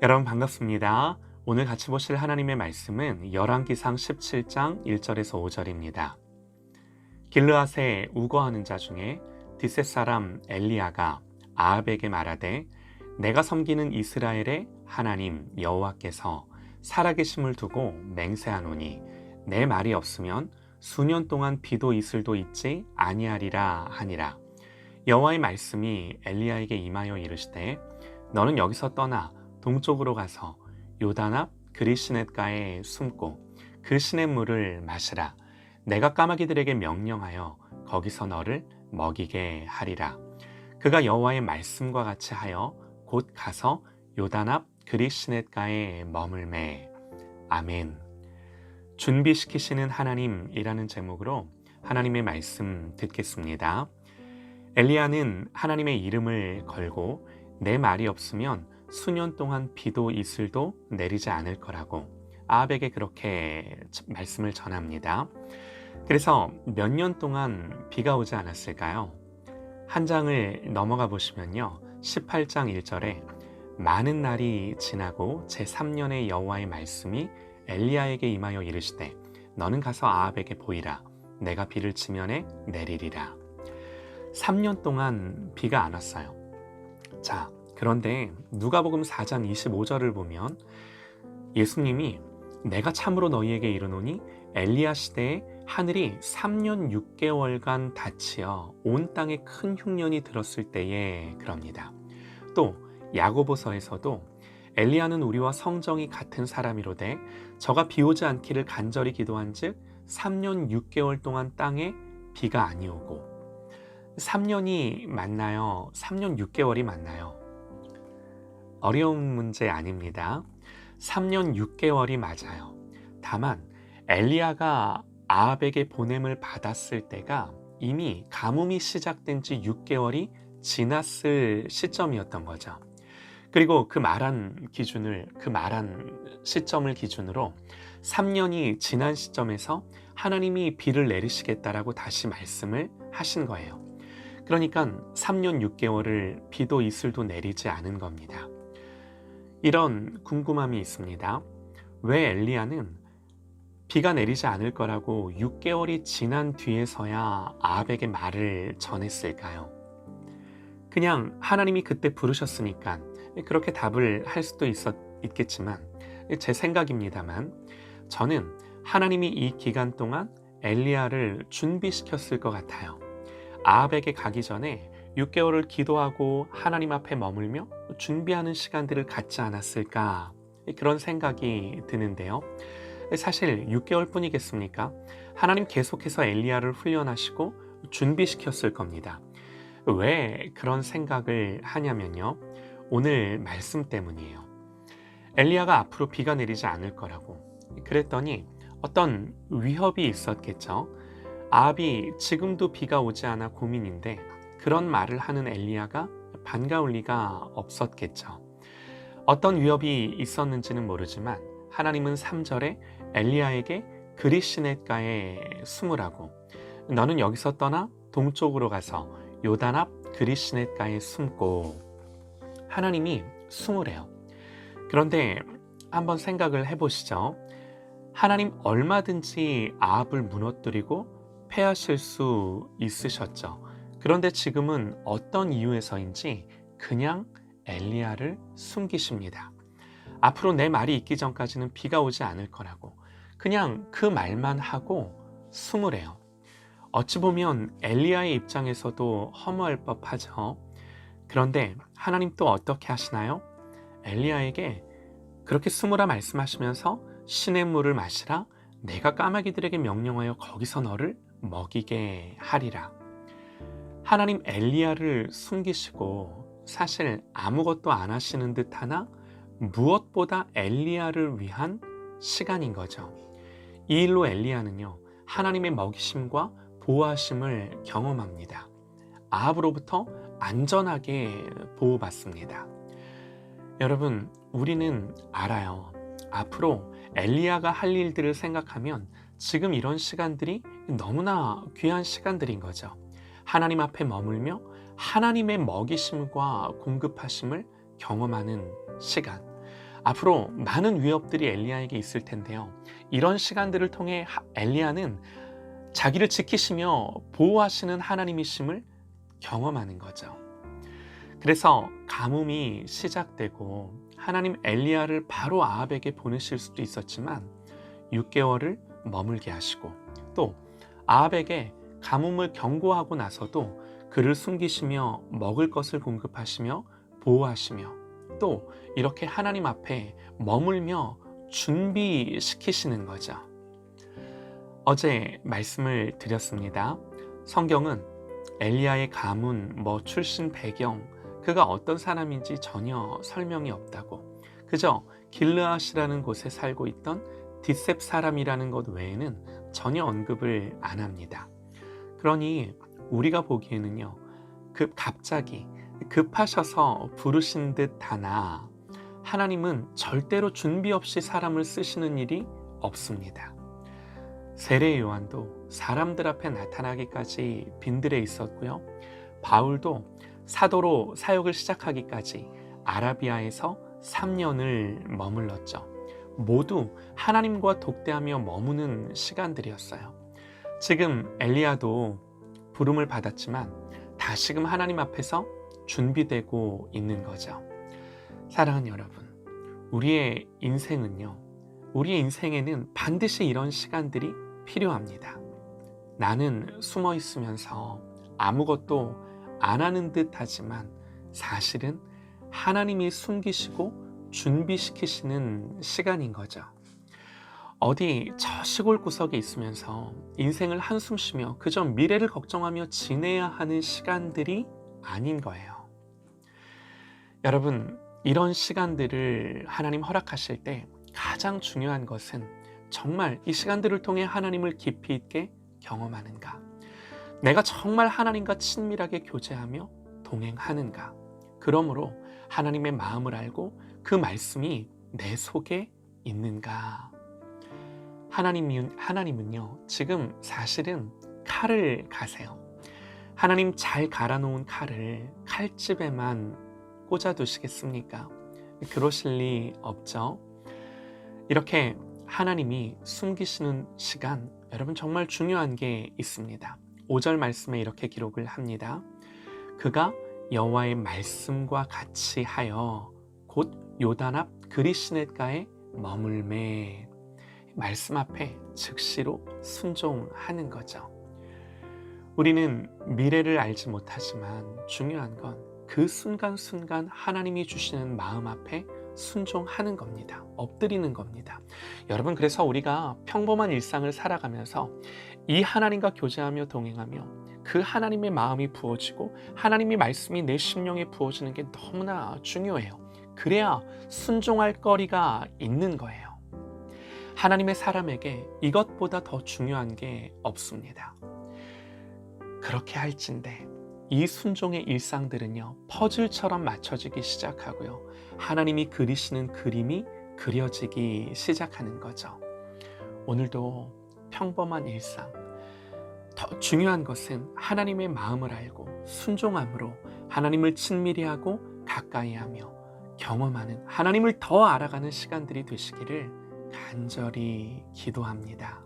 여러분 반갑습니다. 오늘 같이 보실 하나님의 말씀은 열왕기상 17장 1절에서 5절입니다. 길르앗에 우거하는 자 중에 디셋 사람 엘리야가 아합에게 말하되 내가 섬기는 이스라엘의 하나님 여호와께서 살아계심을 두고 맹세하노니 내 말이 없으면 수년 동안 비도 이슬도 있지 아니하리라 하니라. 여호와의 말씀이 엘리야에게 임하여 이르시되 너는 여기서 떠나 동쪽으로 가서 요단 앞 그리시넷가에 숨고 그 시냇물을 마시라. 내가 까마귀들에게 명령하여 거기서 너를 먹이게 하리라. 그가 여호와의 말씀과 같이 하여 곧 가서 요단 앞 그리시넷가에 머물매. 아멘. 준비시키시는 하나님이라는 제목으로 하나님의 말씀 듣겠습니다. 엘리야는 하나님의 이름을 걸고 내 말이 없으면 수년 동안 비도 이슬도 내리지 않을 거라고 아합에게 그렇게 말씀을 전합니다. 그래서 몇 년 동안 비가 오지 않았을까요? 한 장을 넘어가 보시면요, 18장 1절에 많은 날이 지나고 제3년의 여호와의 말씀이 엘리야에게 임하여 이르시되 너는 가서 아합에게 보이라. 내가 비를 지면에 내리리라. 3년 동안 비가 안 왔어요. 자, 그런데 누가복음 4장 25절을 보면 예수님이 내가 참으로 너희에게 이르노니 엘리야 시대에 하늘이 3년 6개월간 닫히어 온 땅에 큰 흉년이 들었을 때에 그럽니다. 또 야고보서에서도 엘리야는 우리와 성정이 같은 사람이로되 저가 비 오지 않기를 간절히 기도한즉 3년 6개월 동안 땅에 비가 아니오고. 3년이 맞나요? 3년 6개월이 맞나요? 어려운 문제 아닙니다. 3년 6개월이 맞아요. 다만 엘리야가 아합에게 보냄을 받았을 때가 이미 가뭄이 시작된 지 6개월이 지났을 시점이었던 거죠. 그리고 그 말한 시점을 기준으로 3년이 지난 시점에서 하나님이 비를 내리시겠다라고 다시 말씀을 하신 거예요. 그러니까 3년 6개월을 비도 이슬도 내리지 않은 겁니다. 이런 궁금함이 있습니다. 왜 엘리야는 비가 내리지 않을 거라고 6개월이 지난 뒤에서야 아합에게 말을 전했을까요? 그냥 하나님이 그때 부르셨으니까 그렇게 답을 할 수도 있겠지만 제 생각입니다만 저는 하나님이 이 기간 동안 엘리야를 준비시켰을 것 같아요. 아합에게 가기 전에 6개월을 기도하고 하나님 앞에 머물며 준비하는 시간들을 갖지 않았을까, 그런 생각이 드는데요. 사실 6개월 뿐이겠습니까? 하나님 계속해서 엘리야를 훈련하시고 준비시켰을 겁니다. 왜 그런 생각을 하냐면요, 오늘 말씀 때문이에요. 엘리야가 앞으로 비가 내리지 않을 거라고 그랬더니 어떤 위협이 있었겠죠. 아합이 지금도 비가 오지 않아 고민인데 그런 말을 하는 엘리야가 반가울 리가 없었겠죠. 어떤 위협이 있었는지는 모르지만 하나님은 3절에 엘리야에게 그리시넷가에 숨으라고, 너는 여기서 떠나 동쪽으로 가서 요단 앞 그리시넷가에 숨고, 하나님이 숨으래요. 그런데 한번 생각을 해보시죠. 하나님 얼마든지 아합을 무너뜨리고 패하실 수 있으셨죠. 그런데 지금은 어떤 이유에서인지 그냥 엘리야를 숨기십니다. 앞으로 내 말이 있기 전까지는 비가 오지 않을 거라고 그냥 그 말만 하고 숨으래요. 어찌 보면 엘리야의 입장에서도 허무할 법하죠. 그런데 하나님 또 어떻게 하시나요? 엘리야에게 그렇게 숨으라 말씀하시면서 시냇물을 마시라. 내가 까마귀들에게 명령하여 거기서 너를 먹이게 하리라. 하나님 엘리야를 숨기시고 사실 아무것도 안 하시는 듯 하나 무엇보다 엘리야를 위한 시간인 거죠. 이 일로 엘리야는요, 하나님의 먹이심과 보호하심을 경험합니다. 아합으로부터 안전하게 보호받습니다. 여러분, 우리는 알아요. 앞으로 엘리야가 할 일들을 생각하면 지금 이런 시간들이 너무나 귀한 시간들인 거죠. 하나님 앞에 머물며 하나님의 먹이심과 공급하심을 경험하는 시간. 앞으로 많은 위협들이 엘리야에게 있을 텐데요. 이런 시간들을 통해 엘리야는 자기를 지키시며 보호하시는 하나님이심을 경험하는 거죠. 그래서 가뭄이 시작되고 하나님 엘리야를 바로 아합에게 보내실 수도 있었지만 6개월을 머물게 하시고 또 아합에게 가뭄을 경고하고 나서도 그를 숨기시며 먹을 것을 공급하시며 보호하시며 또 이렇게 하나님 앞에 머물며 준비시키시는 거죠. 어제 말씀을 드렸습니다. 성경은 엘리야의 가문, 출신 배경, 그가 어떤 사람인지 전혀 설명이 없다고, 그저 길르앗이라는 곳에 살고 있던 뒷셉 사람이라는 것 외에는 전혀 언급을 안 합니다. 그러니 우리가 보기에는요, 갑자기 급하셔서 부르신 듯 하나 하나님은 절대로 준비 없이 사람을 쓰시는 일이 없습니다. 세례 요한도 사람들 앞에 나타나기까지 빈들에 있었고요. 바울도 사도로 사역을 시작하기까지 아라비아에서 3년을 머물렀죠. 모두 하나님과 독대하며 머무는 시간들이었어요. 지금 엘리야도 부름을 받았지만 다시금 하나님 앞에서 준비되고 있는 거죠. 사랑하는 여러분, 우리의 인생에는 반드시 이런 시간들이 필요합니다. 나는 숨어 있으면서 아무것도 안 하는 듯 하지만 사실은 하나님이 숨기시고 준비시키시는 시간인 거죠. 어디 저 시골 구석에 있으면서 인생을 한숨 쉬며 그저 미래를 걱정하며 지내야 하는 시간들이 아닌 거예요. 여러분, 이런 시간들을 하나님 허락하실 때 가장 중요한 것은 정말 이 시간들을 통해 하나님을 깊이 있게 경험하는가, 내가 정말 하나님과 친밀하게 교제하며 동행하는가, 그러므로 하나님의 마음을 알고 그 말씀이 내 속에 있는가. 하나님은요, 지금 사실은 칼을 가세요. 하나님 잘 갈아놓은 칼을 칼집에만 꽂아두시겠습니까? 그러실 리 없죠. 이렇게 하나님이 숨기시는 시간, 여러분 정말 중요한 게 있습니다. 5절 말씀에 이렇게 기록을 합니다. 그가 여호와의 말씀과 같이 하여 곧 요단 앞 그리시넷가에 머물매. 말씀 앞에 즉시로 순종하는 거죠. 우리는 미래를 알지 못하지만 중요한 건 그 순간순간 하나님이 주시는 마음 앞에 순종하는 겁니다. 엎드리는 겁니다. 여러분, 그래서 우리가 평범한 일상을 살아가면서 이 하나님과 교제하며 동행하며 그 하나님의 마음이 부어지고 하나님의 말씀이 내 심령에 부어지는 게 너무나 중요해요. 그래야 순종할 거리가 있는 거예요. 하나님의 사람에게 이것보다 더 중요한 게 없습니다. 그렇게 할진대 이 순종의 일상들은요, 퍼즐처럼 맞춰지기 시작하고요, 하나님이 그리시는 그림이 그려지기 시작하는 거죠. 오늘도 평범한 일상, 더 중요한 것은 하나님의 마음을 알고 순종함으로 하나님을 친밀히 하고 가까이 하며 경험하는, 하나님을 더 알아가는 시간들이 되시기를 간절히 기도합니다.